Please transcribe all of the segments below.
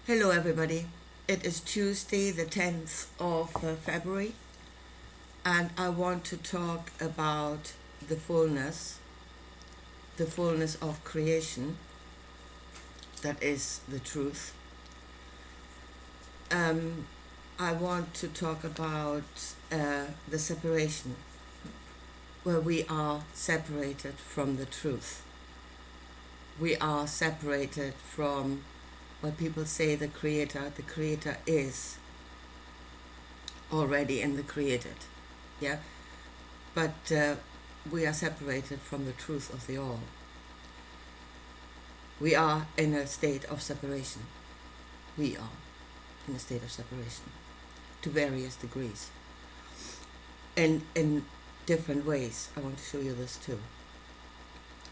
Hello everybody, it is Tuesday the 10th of February and I want to talk about the fullness of creation, that is the truth. I want to talk about the separation, where we are separated from the truth. We are separated from what people say the creator is already in the created, yeah, but we are separated from the truth of the all. We are in a state of separation. We are in a state of separation to various degrees and in different ways. I want to show you this too.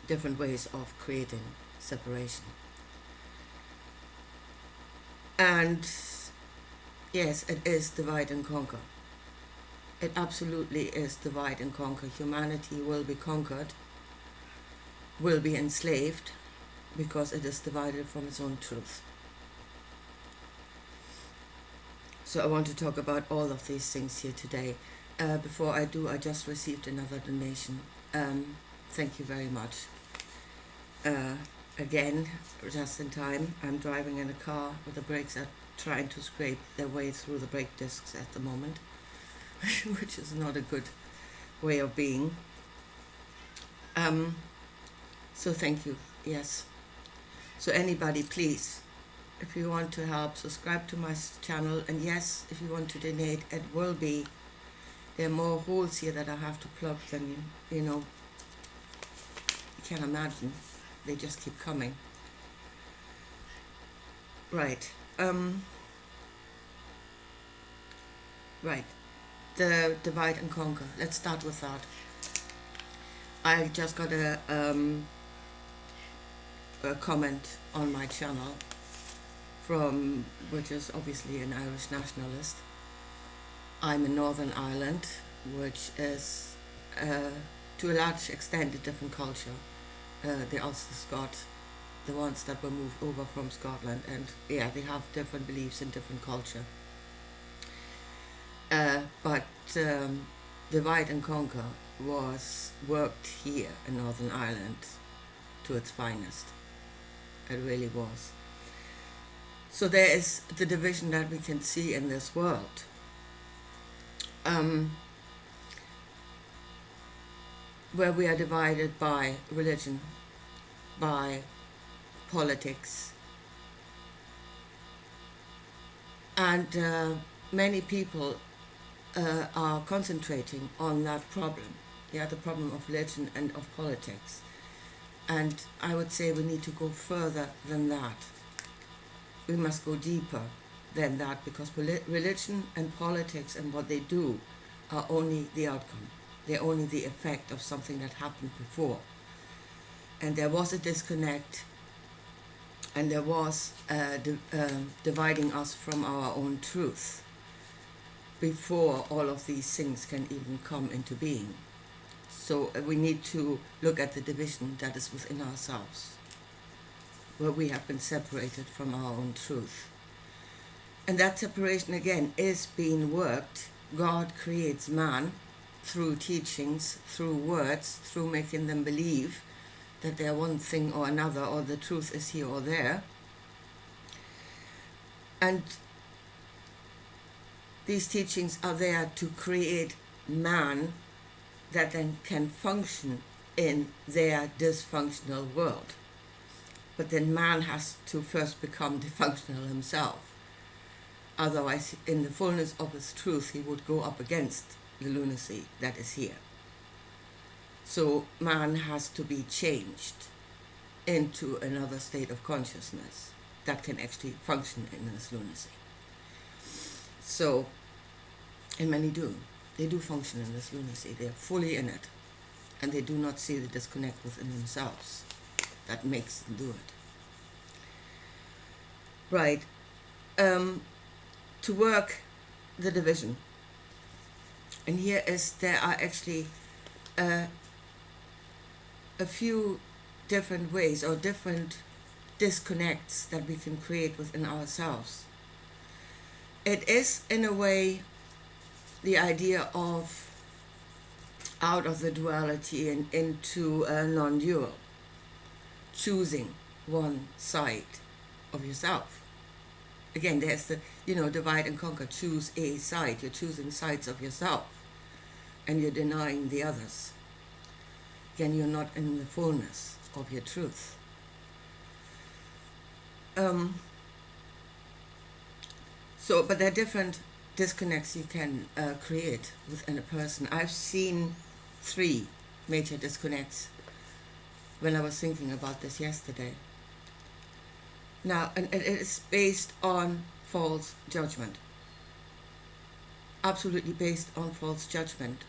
Different ways of creating separation. And yes, it is divide and conquer. It absolutely is divide and conquer. Humanity will be conquered, will be enslaved, because it is divided from its own truth. So I want to talk about all of these things here today. Before I do, I just received another donation. Thank you very much. Again, just in time. I'm driving in a car where the brakes are trying to scrape their way through the brake discs at the moment, which is not a good way of being. So thank you, yes. So anybody, please, if you want to help, subscribe to my channel, and yes, if you want to donate, it will be, there are more holes here that I have to plug than, you can imagine. They just keep coming. Right. Right. The divide and conquer. Let's start with that. I just got a comment on my channel from, which is obviously an Irish nationalist. I'm in Northern Ireland, which is to a large extent a different culture. The Ulster Scots, the ones that were moved over from Scotland, and yeah, they have different beliefs and different culture. But divide and conquer was worked here in Northern Ireland to its finest. It really was. So there is the division that we can see in this world. Where we are divided by religion, by politics, and many people are concentrating on that problem, the problem of religion and of politics. And I would say we need to go further than that. We must go deeper than that, because religion and politics and what they do are only the outcome. They're only the effect of something that happened before. And there was a disconnect, and there was dividing us from our own truth before all of these things can even come into being. So we need to look at the division that is within ourselves, where we have been separated from our own truth. And that separation, again, is being worked. God creates man through teachings, through words, through making them believe that they're one thing or another, or the truth is here or there. And these teachings are there to create man that then can function in their dysfunctional world. But then man has to first become dysfunctional himself. Otherwise, in the fullness of his truth, he would go up against the lunacy that is here. So man has to be changed into another state of consciousness that can actually function in this lunacy. So, and many do. They do function in this lunacy. They're fully in it. And they do not see the disconnect within themselves that makes them do it. Right. To work the division. And here there are actually a few different ways or different disconnects that we can create within ourselves. It is, in a way, the idea of out of the duality and into a non-dual, choosing one side of yourself. Again, there's the, divide and conquer, choose a side. You're choosing sides of yourself and you're denying the others. Again, you're not in the fullness of your truth. But there are different disconnects you can create within a person. I've seen 3 major disconnects when I was thinking about this yesterday. Now, and it is based on false judgment. Absolutely based on false judgment,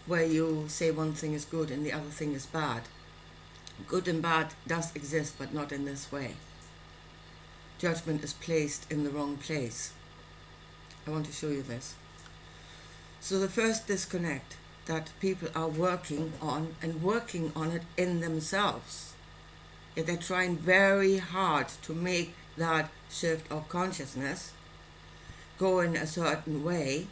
where you say one thing is good and the other thing is bad. Good and bad does exist, but not in this way. Judgment is placed in the wrong place. I want to show you this. So the first disconnect that people are working on, and working on it in themselves, that they're trying very hard to make that shift of consciousness go in a certain way,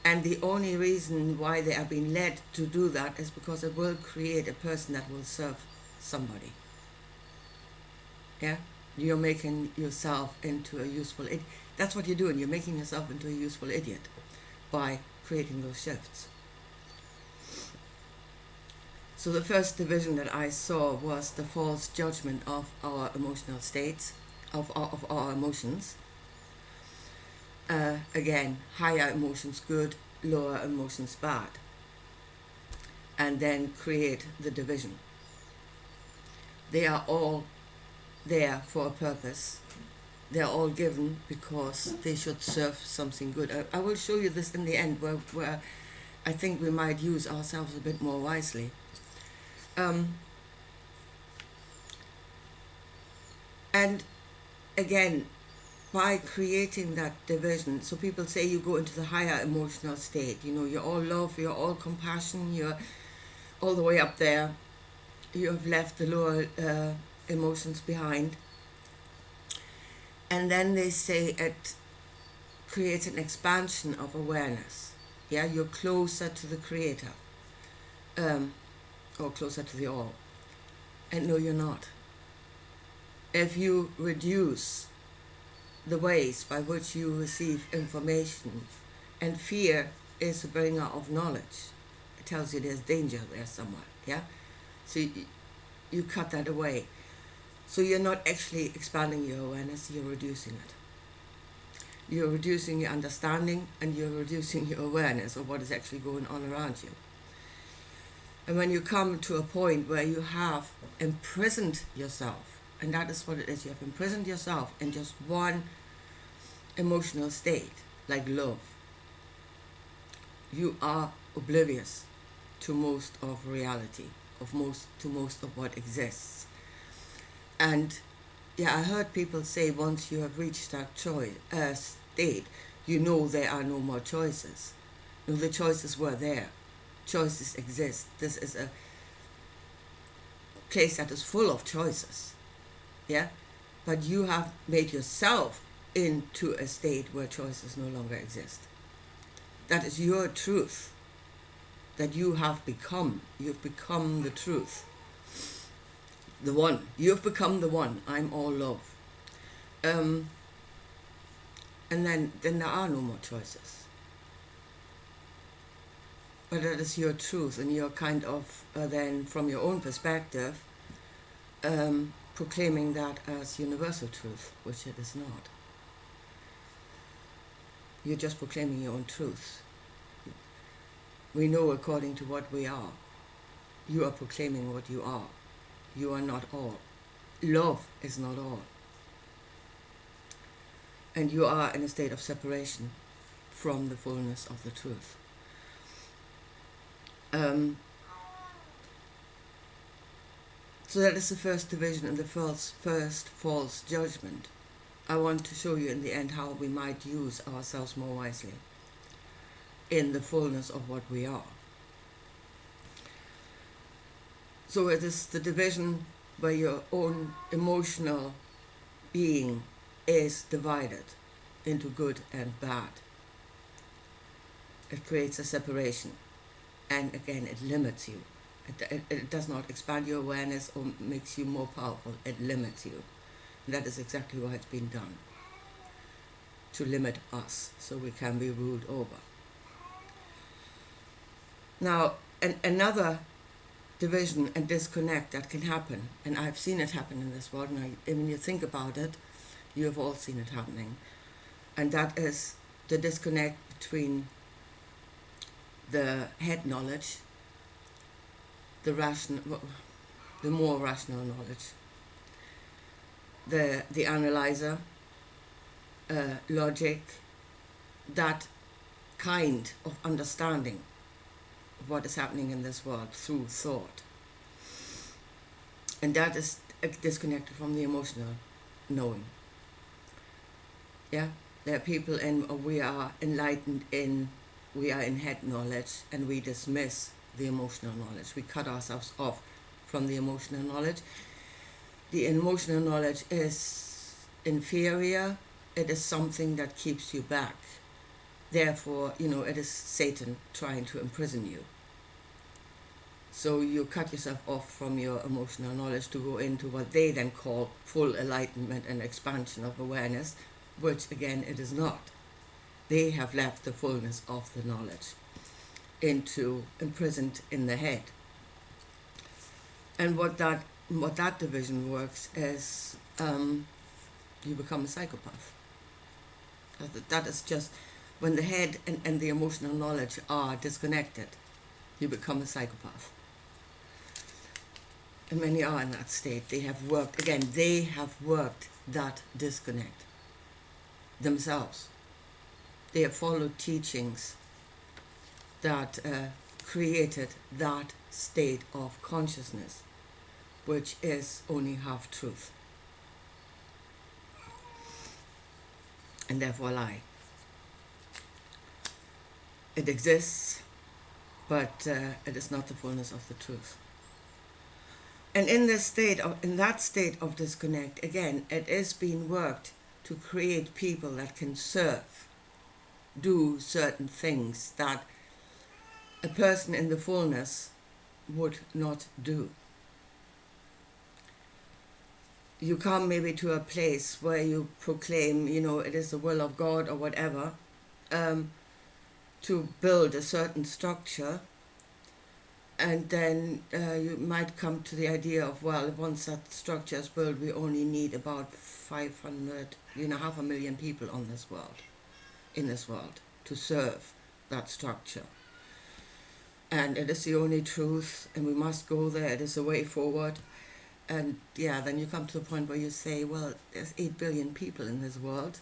and the only reason why they are being led to do that is because it will create a person that will serve somebody. Yeah? You're making yourself into a useful idiot. That's what you're doing. You're making yourself into a useful idiot by creating those shifts. So the first division that I saw was the false judgment of our emotional states, of our emotions. Again, higher emotions good, lower emotions bad. And then create the division. They are all there for a purpose. They're all given because they should serve something good. I will show you this in the end, where I think we might use ourselves a bit more wisely. And again, by creating that division, so people say you go into the higher emotional state, you're all love, you're all compassion, you're all the way up there, you have left the lower emotions behind. And then they say it creates an expansion of awareness. Yeah, you're closer to the Creator, or closer to the All. And no, you're not. If you reduce the ways by which you receive information, and fear is the bringer of knowledge, it tells you there's danger there somewhere. Yeah, so you cut that away. So you're not actually expanding your awareness, you're reducing it. You're reducing your understanding, and you're reducing your awareness of what is actually going on around you. And when you come to a point where you have imprisoned yourself, and that is what it is, you have imprisoned yourself in just one emotional state, like love, you are oblivious to most of reality, to most of what exists. And yeah, I heard people say once you have reached that state, there are no more choices. No, the choices were there. Choices exist. This is a place that is full of choices. Yeah? But you have made yourself into a state where choices no longer exist. That is your truth. That you have become. You've become the truth. The one. You've become the one. I'm all love. And then there are no more choices. But that is your truth, and you're kind of then, from your own perspective, proclaiming that as universal truth, which it is not. You're just proclaiming your own truth. We know according to what we are. You are proclaiming what you are. You are not all. Love is not all. And you are in a state of separation from the fullness of the truth. So that is the first division and the first false judgment. I want to show you in the end how we might use ourselves more wisely in the fullness of what we are. So it is the division where your own emotional being is divided into good and bad. It creates a separation, and again it limits you. It does not expand your awareness or makes you more powerful. It limits you. And that is exactly why it's been done, to limit us so we can be ruled over. Now, another division and disconnect that can happen, and I've seen it happen in this world, and when you think about it, you have all seen it happening, and that is the disconnect between the head knowledge, the more rational knowledge, the analyzer, logic, that kind of understanding of what is happening in this world through thought. And that is disconnected from the emotional knowing. Yeah, there are people, and we are enlightened we are in head knowledge, and we dismiss the emotional knowledge. We cut ourselves off from the emotional knowledge. The emotional knowledge is inferior. It is something that keeps you back. Therefore, it is Satan trying to imprison you. So you cut yourself off from your emotional knowledge to go into what they then call full enlightenment and expansion of awareness, which again it is not. They have left the fullness of the knowledge imprisoned in the head. And what that division works is you become a psychopath. That is just when the head and the emotional knowledge are disconnected, you become a psychopath. And many are in that state. They have worked that disconnect themselves. They have followed teachings that created that state of consciousness, which is only half truth, and therefore a lie. It exists, but it is not the fullness of the truth. And in that state of disconnect, again, it is being worked to create people that can serve, do certain things that a person in the fullness would not do. You come maybe to a place where you proclaim, it is the will of God or whatever, to build a certain structure, and then you might come to the idea of, well, once that structure is built, we only need about 500, 500,000 people in this world, to serve that structure. And it is the only truth, and we must go there, it is the way forward. And then you come to the point where you say, well, there's 8 billion people in this world,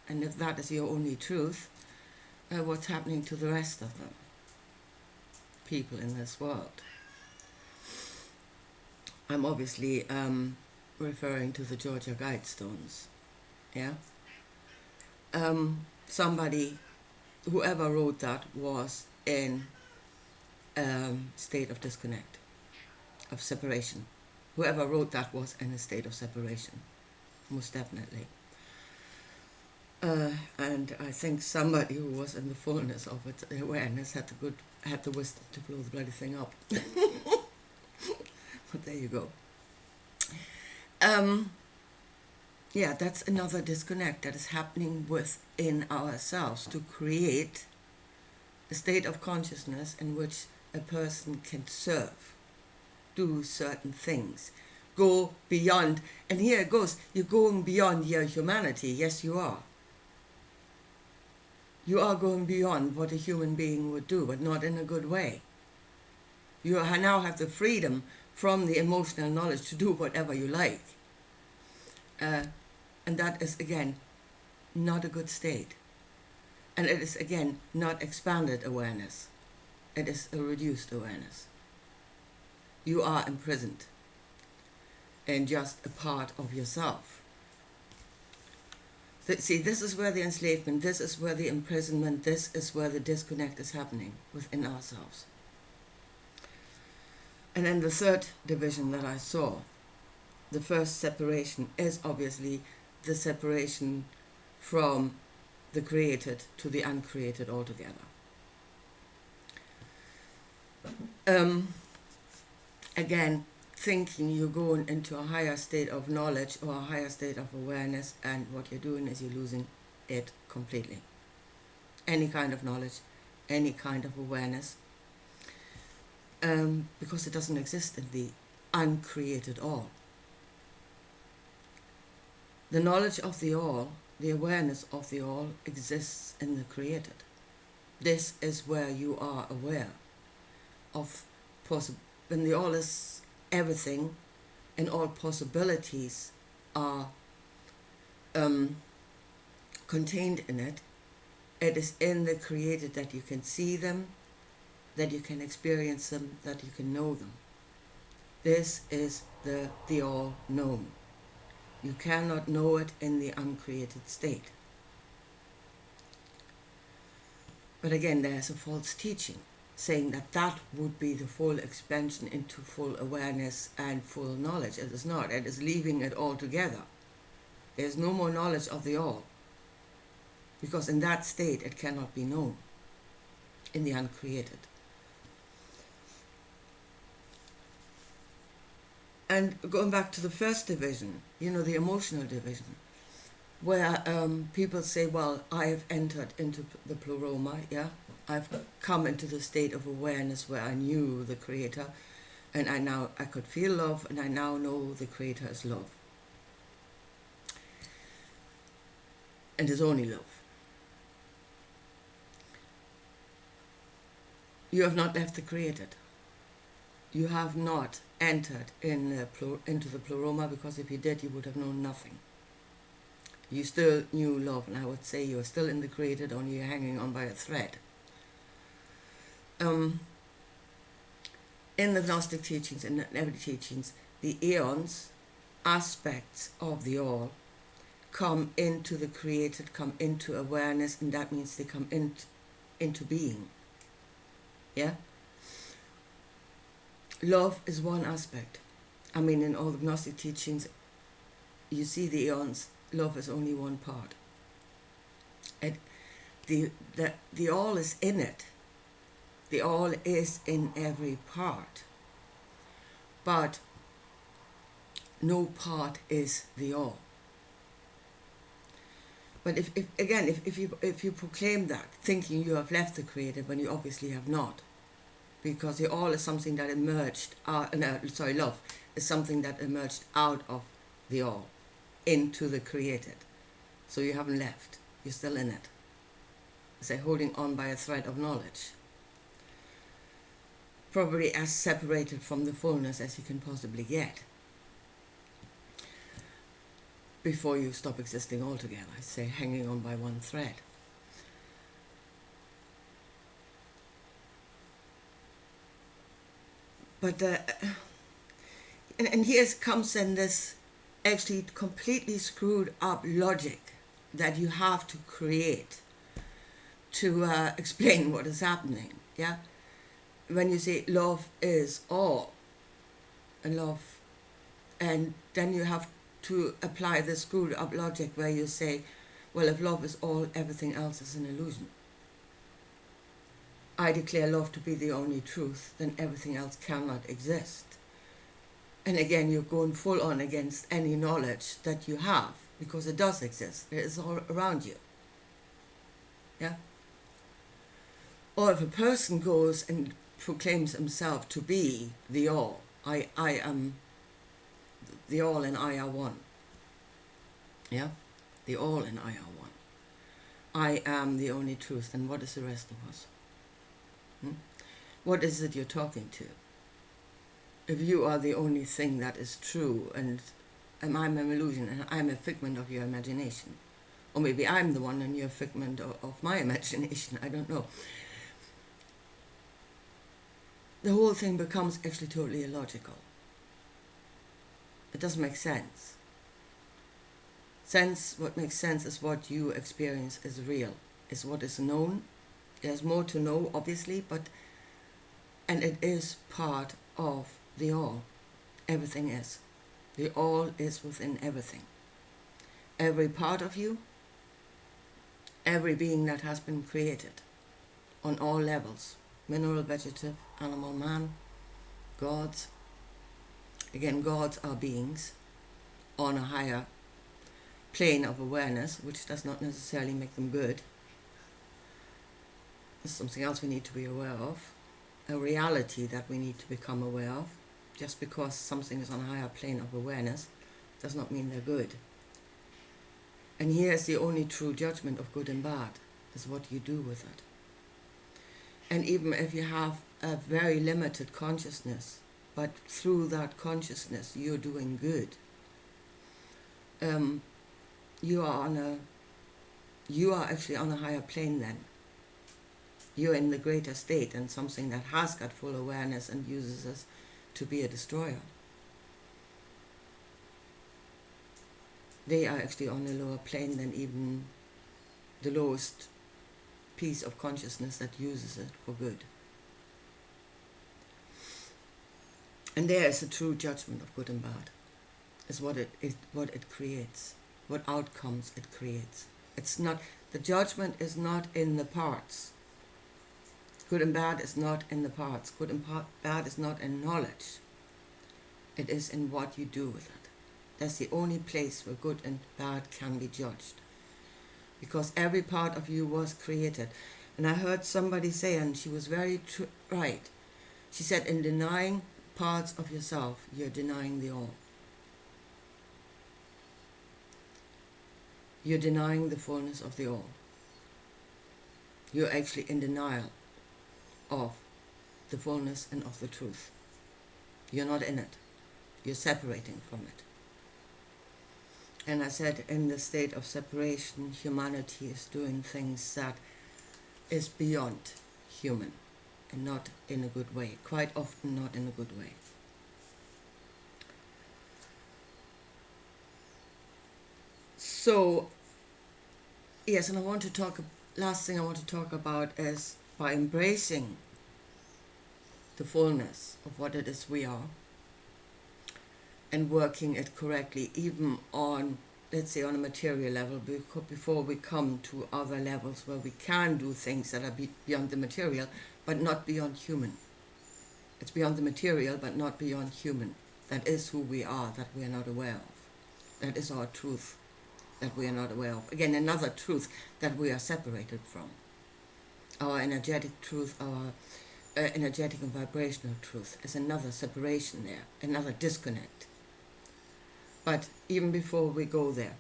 and if that is your only truth, what's happening to the rest of them? People in this world. I'm obviously referring to the Georgia Guidestones. Yeah? Whoever wrote that was in state of disconnect, of separation. Whoever wrote that was in a state of separation, most definitely. And I think somebody who was in the fullness of its awareness had the wisdom to blow the bloody thing up. But there you go. That's another disconnect that is happening within ourselves to create a state of consciousness in which a person can serve, do certain things, go beyond. And here it goes, you're going beyond your humanity. Yes, you are. You are going beyond what a human being would do, but not in a good way. You now have the freedom from the emotional knowledge to do whatever you like. And that is, again, not a good state. And it is, again, not expanded awareness. It is a reduced awareness. You are imprisoned in just a part of yourself. See, this is where the enslavement, this is where the imprisonment, this is where the disconnect is happening within ourselves. And then the third division that I saw the first separation is obviously the separation from the created to the uncreated altogether. Again, thinking you're going into a higher state of knowledge or a higher state of awareness, and what you're doing is you're losing it completely. Any kind of knowledge, any kind of awareness, because it doesn't exist in the uncreated all. The knowledge of the all, the awareness of the all, exists in the created. This is where you are aware of when the all is everything and all possibilities are contained in it. It is in the created that you can see them, that you can experience them, that you can know them. This is the all known. You cannot know it in the uncreated state. But again, there's a false teaching saying that that would be the full expansion into full awareness and full knowledge. It is not. It is leaving it all together. There is no more knowledge of the all, because in that state it cannot be known in the uncreated. And going back to the first division, the emotional division, where people say, well, I have entered into the Pleroma, I've come into the state of awareness where I knew the Creator, and I could feel love, and I now know the Creator is love. And is only love. You have not left the created. You have not entered into the Pleroma, because if you did, you would have known nothing. You still knew love, and I would say you are still in the created, only you're hanging on by a thread. In the Gnostic teachings and every teachings, the eons, aspects of the all, come into the created, come into awareness, and that means they come into being. Yeah? Love is one aspect. In all the Gnostic teachings, you see the eons, love is only one part. The all is in it. The all is in every part. But no part is the all. But if you proclaim that, thinking you have left the created when you obviously have not, because the all is something that emerged love is something that emerged out of the all into the created. So you haven't left, you're still in it. It's like holding on by a thread of knowledge. Probably as separated from the fullness as you can possibly get before you stop existing altogether. I say hanging on by one thread. But and here comes in this actually completely screwed up logic that you have to create to explain what is happening. Yeah, when you say love is all, and then you have to apply the screwed up logic where you say, well, if love is all, everything else is an illusion. I declare love to be the only truth, then everything else cannot exist. And again, you're going full on against any knowledge that you have, because it does exist. It is all around you. Yeah? Or if a person goes and proclaims himself to be the all, I am the all and I are one. Yeah? The all and I are one. I am the only truth, and what is the rest of us? What is it you're talking to? If you are the only thing that is true, and I'm an illusion, and I'm a figment of your imagination, or maybe I'm the one and you're a figment of my imagination, I don't know. The whole thing becomes actually totally illogical. It doesn't make sense. What makes sense is what you experience is real, is what is known. There's more to know, obviously, and it is part of the all. Everything is. The all is within everything. Every part of you, every being that has been created on all levels, mineral, vegetative, animal, man, gods. Again, gods are beings on a higher plane of awareness, which does not necessarily make them good. There's something else we need to be aware of, a reality that we need to become aware of. Just because something is on a higher plane of awareness does not mean they're good. And here is the only true judgment of good and bad, is what you do with it. And even if you have a very limited consciousness, but through that consciousness you're doing good, you are actually on a higher plane then. You're in the greater state and something that has got full awareness and uses us to be a destroyer. They are actually on a lower plane than even the lowest piece of consciousness that uses it for good. And there is a true judgment of good and bad. Is what it creates, what outcomes it creates. It's not, the judgment is not in the parts. Good and bad is not in the parts. Good and bad is not in knowledge. It is in what you do with it. That's the only place where good and bad can be judged. Because every part of you was created. And I heard somebody say, and she was very right, she said, in denying parts of yourself, you're denying the all. You're denying the fullness of the all. You're actually in denial of the fullness and of the truth. You're not in it. You're separating from it. And I said, in the state of separation, humanity is doing things that is beyond human, and not in a good way. Quite often not in a good way. So, yes, and I want to talk, last thing I want to talk about is by embracing the fullness of what it is we are and working it correctly, even on, let's say, on a material level, before we come to other levels where we can do things that are beyond the material, but not beyond human. It's beyond the material, but not beyond human. That is who we are, that we are not aware of. That is our truth, that we are not aware of. Again, another truth that we are separated from. Our energetic truth, our energetic and vibrational truth is another separation there, another disconnect. But even before we go there,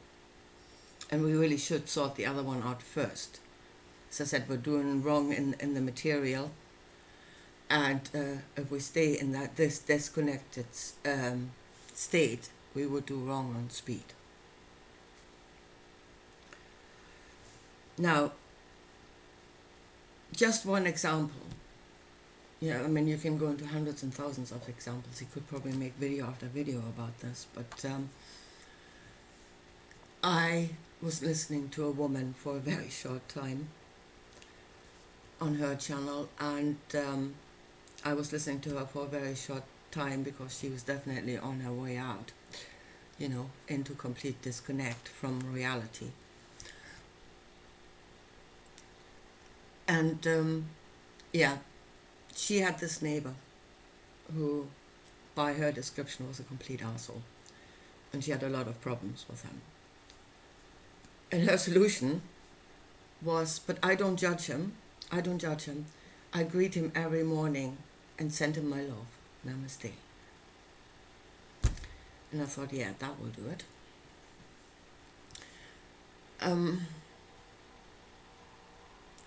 and we really should sort the other one out first. As I said, we're doing wrong in the material, and if we stay in this disconnected state, we would do wrong on speed. Now, just one example. Yeah, I mean, you can go into hundreds and thousands of examples. You could probably make video after video about this, but I was listening to a woman for a very short time on her channel, and I was listening to her for a very short time because she was definitely on her way out, into complete disconnect from reality. And she had this neighbor who, by her description, was a complete asshole, and she had a lot of problems with him. And her solution was, but I don't judge him. I greet him every morning and send him my love. Namaste. And I thought, yeah, that will do it.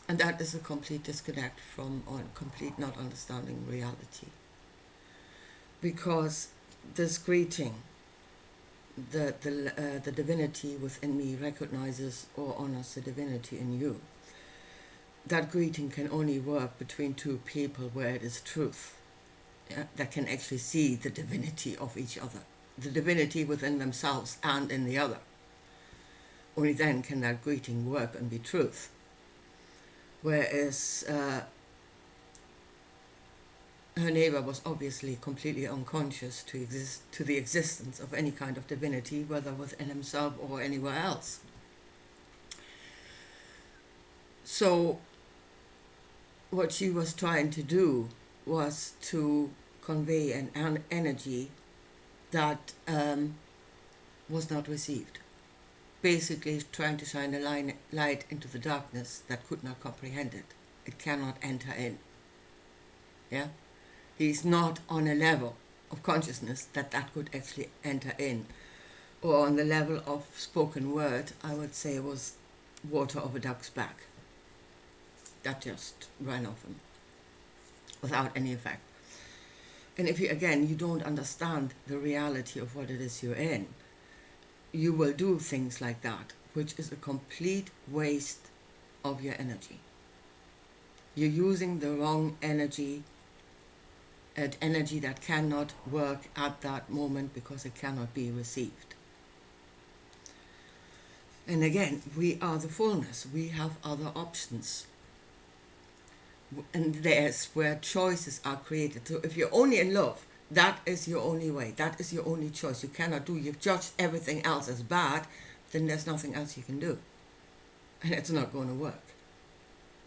And that is a complete disconnect from, or complete not understanding reality. Because this greeting, the divinity within me recognizes or honors the divinity in you. That greeting can only work between two people where it is truth, that can actually see the divinity of each other, the divinity within themselves and in the other. Only then can that greeting work and be truth. Whereas her neighbor was obviously completely unconscious to the existence of any kind of divinity, whether within himself or anywhere else. So what she was trying to do was to convey an energy that was not received. Basically trying to shine a light into the darkness that could not comprehend it. It cannot enter in. Yeah? He's not on a level of consciousness that could actually enter in. Or on the level of spoken word, I would say it was water off a duck's back. That just ran off him without any effect. And if you don't understand the reality of what it is you're in, you will do things like that, which is a complete waste of your energy. You're using the wrong energy, an energy that cannot work at that moment because it cannot be received. And again, we are the fullness. We have other options. And there's where choices are created. So if you're only in love, that is your only way. That is your only choice. You cannot do. You've judged everything else as bad, then there's nothing else you can do. And it's not going to work.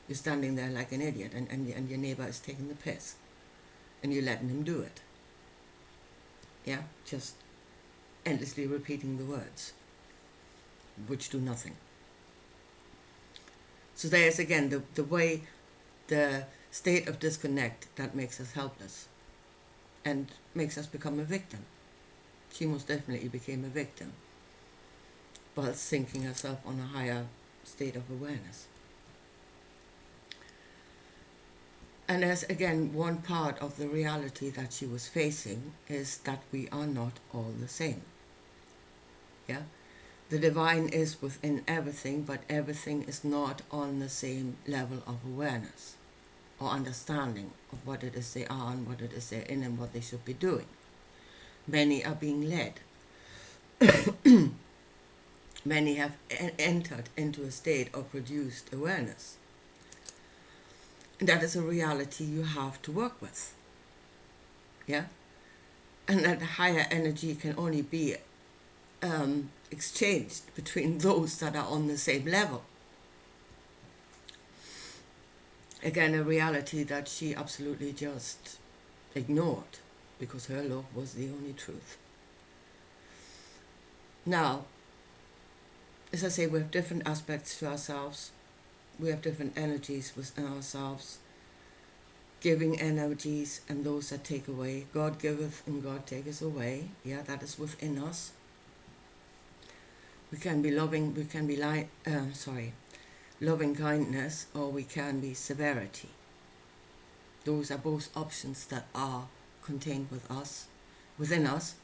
You're standing there like an idiot, and your neighbor is taking the piss. And you're letting him do it. Yeah? Just endlessly repeating the words, which do nothing. So there's again the way, the state of disconnect that makes us helpless and makes us become a victim. She most definitely became a victim while sinking herself on a higher state of awareness. And as again, one part of the reality that she was facing is that we are not all the same. Yeah? The divine is within everything, but everything is not on the same level of awareness or understanding of what it is they are and what it is they're in and what they should be doing. Many are being led. Many have entered into a state of reduced awareness. And that is a reality you have to work with. Yeah? And that higher energy can only be exchanged between those that are on the same level. Again, a reality that she absolutely just ignored because her love was the only truth. Now, as I say, we have different aspects to ourselves. We have different energies within ourselves. Giving energies and those that take away. God giveth and God taketh away. Yeah, that is within us. We can be loving, we can be loving kindness, or we can be severity. Those are both options that are contained within us.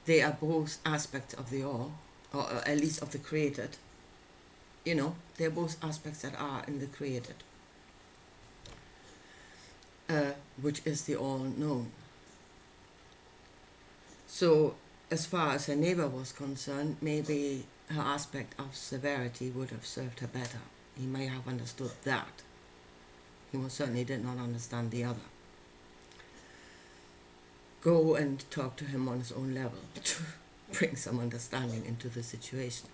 They are both aspects of the all, or at least of the created. You know, they're both aspects that are in the created, which is the all-known. So, as far as her neighbor was concerned, maybe her aspect of severity would have served her better. He may have understood that. He most certainly did not understand the other. Go and talk to him on his own level to bring some understanding into the situation.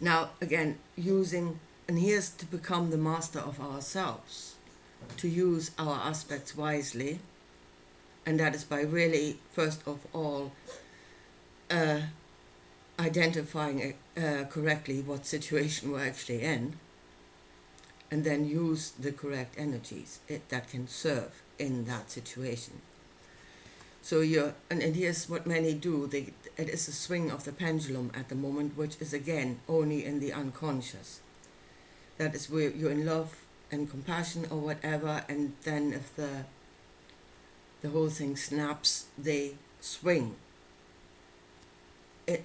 Now, again, and here's to become the master of ourselves, to use our aspects wisely, and that is by really, first of all, identifying correctly what situation we're actually in, and then use the correct energies that can serve in that situation. So and here's what many do, it is a swing of the pendulum at the moment, which is again only in the unconscious. That is where you're in love and compassion or whatever, and then if the whole thing snaps, they swing it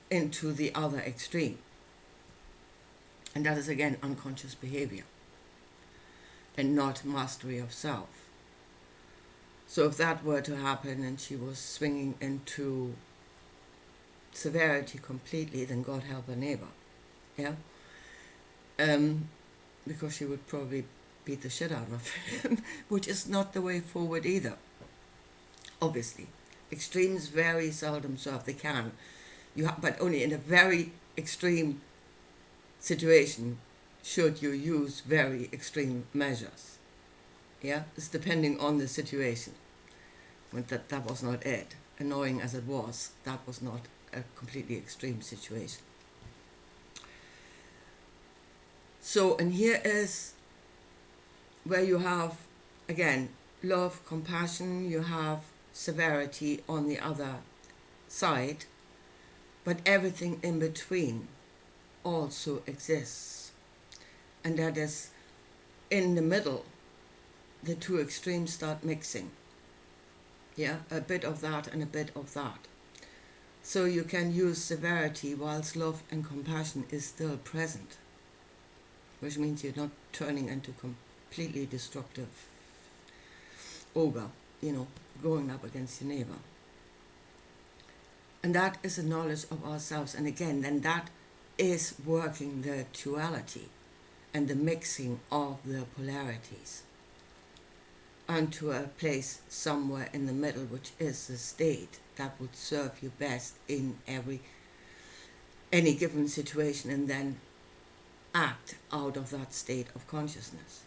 into the other extreme. And that is again unconscious behavior and not mastery of self. So if that were to happen and she was swinging into severity completely, then God help her neighbor. Yeah? Because she would probably beat the shit out of him, which is not the way forward either. Obviously, extremes very seldom serve. They can, but only in a very extreme situation should you use very extreme measures. Yeah, it's depending on the situation. But that was not it. Annoying as it was, that was not a completely extreme situation. So, and here is where you have, again, love, compassion, you have severity on the other side, but everything in between also exists. And that is in the middle, the two extremes start mixing. Yeah, a bit of that and a bit of that. So you can use severity whilst love and compassion is still present, which means you're not turning into completely destructive ogre, going up against your neighbor. And that is a knowledge of ourselves. And again, then that is working the duality and the mixing of the polarities onto a place somewhere in the middle, which is the state that would serve you best in any given situation, and then act out of that state of consciousness.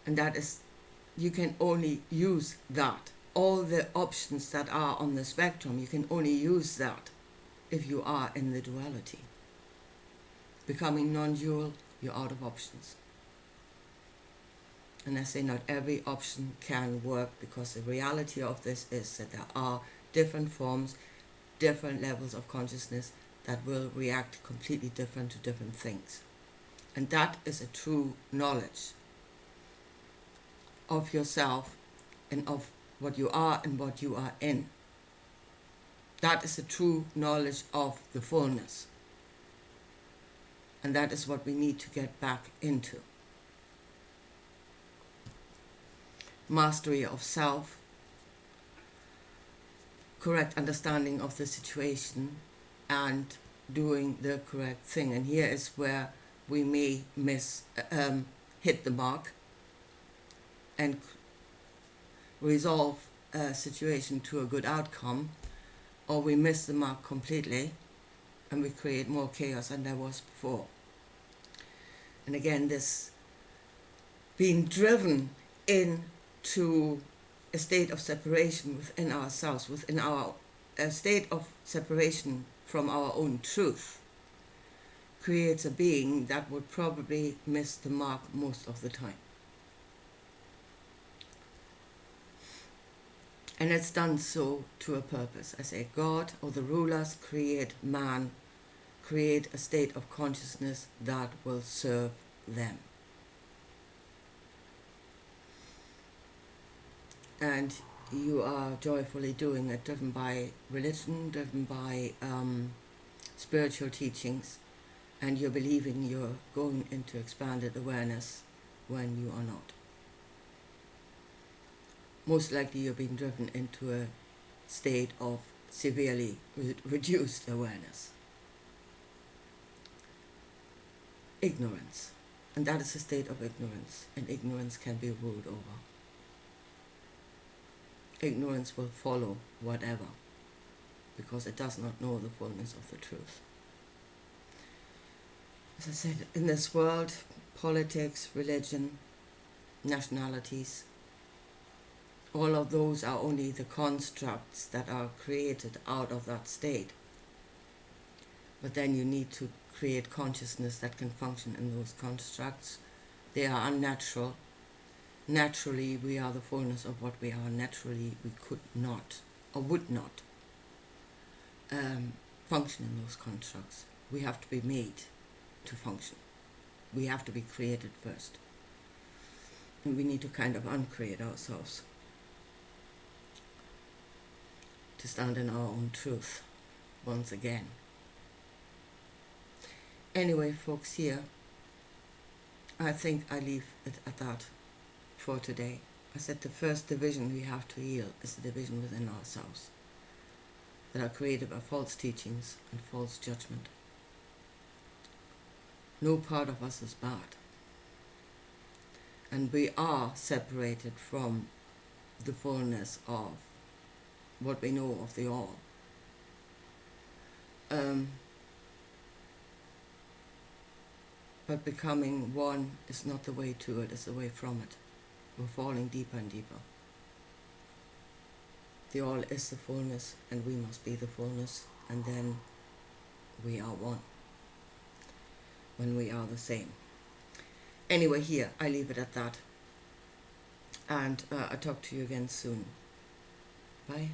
And that is, you can only use that. All the options that are on the spectrum, you can only use that if you are in the duality. Becoming non-dual, you're out of options. And I say not every option can work, because the reality of this is that there are different forms, different levels of consciousness that will react completely different to different things. And that is a true knowledge of yourself and of what you are and what you are in. That is a true knowledge of the fullness. And that is what we need to get back into. Mastery of self, correct understanding of the situation, and doing the correct thing. And here is where we may hit the mark and resolve a situation to a good outcome, or we miss the mark completely and we create more chaos than there was before. And again, this being driven into a state of separation within ourselves, within a state of separation from our own truth, creates a being that would probably miss the mark most of the time. And it's done so to a purpose. I say God or the rulers create man, create a state of consciousness that will serve them. And you are joyfully doing it, driven by religion, driven by spiritual teachings, and you're believing you're going into expanded awareness when you are not. Most likely you're being driven into a state of severely reduced awareness. Ignorance. And that is a state of ignorance, and ignorance can be ruled over. Ignorance will follow whatever, because it does not know the fullness of the truth. As I said, in this world, politics, religion, nationalities, all of those are only the constructs that are created out of that state. But then you need to create consciousness that can function in those constructs. They are unnatural. Naturally, we are the fullness of what we are. Naturally, we could not or would not function in those constructs. We have to be made to function. We have to be created first. And we need to kind of uncreate ourselves to stand in our own truth once again. Anyway, folks, here, I think I leave it at that for today. I said the first division we have to heal is the division within ourselves that are created by false teachings and false judgment. No part of us is bad. and we are separated from the fullness of what we know of the all. But becoming one is not the way to it, it's the way from it. We're falling deeper and deeper. The all is the fullness, and we must be the fullness, and then we are one, when we are the same. Anyway, here, I leave it at that. And I'll talk to you again soon. Bye.